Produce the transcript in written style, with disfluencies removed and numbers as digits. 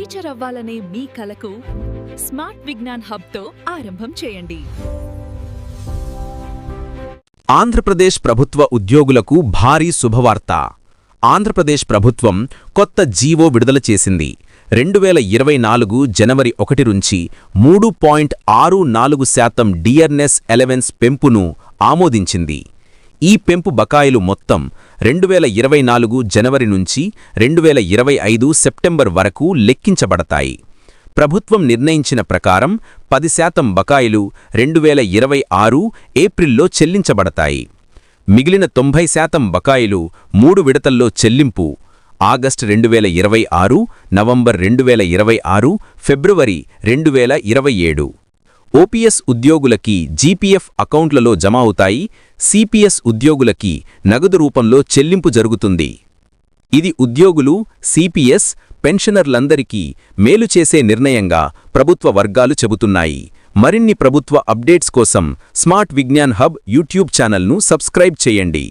Teacher అవ్వాలనే మీ కలకు smart Vignan హబ్తో ఆరంభం చేయండి. ఆంధ్రప్రదేశ్ ప్రభుత్వ ఉద్యోగులకు భారీ శుభవార్త. ఆంధ్రప్రదేశ్ ప్రభుత్వం కొత్త జీవో విడుదల చేసింది. 2024 జనవరి 1 నుంచి 3.64% డియర్నెస్ అలవెన్స్ పెంపును ఆమోదించింది. ఈ పెంపు బకాయిలు మొత్తం 2024 జనవరి నుంచి 2025 సెప్టెంబర్ వరకు లెక్కించబడతాయి. ప్రభుత్వం నిర్ణయించిన ప్రకారం 10% బకాయిలు 2026 ఏప్రిల్లో చెల్లించబడతాయి. మిగిలిన 90% బకాయిలు 3 విడతల్లో చెల్లింపు ఆగస్టు 2026, నవంబర్ 2026, ఫిబ్రవరి 2027. ఓపీఎస్ ఉద్యోగులకి జీపీఎఫ్ అకౌంట్లలో జమ అవుతాయి. సిపిఎస్ ఉద్యోగులకి నగదు రూపంలో చెల్లింపు జరుగుతుంది. ఇది ఉద్యోగులు, సిపిఎస్, పెన్షనర్లందరికీ మేలు చేసే నిర్ణయంగా ప్రభుత్వ వర్గాలు చెబుతున్నాయి. మరిన్ని ప్రభుత్వ అప్డేట్స్ కోసం స్మార్ట్ విజ్ఞాన్ హబ్ యూట్యూబ్ ఛానల్ను సబ్స్క్రైబ్ చేయండి.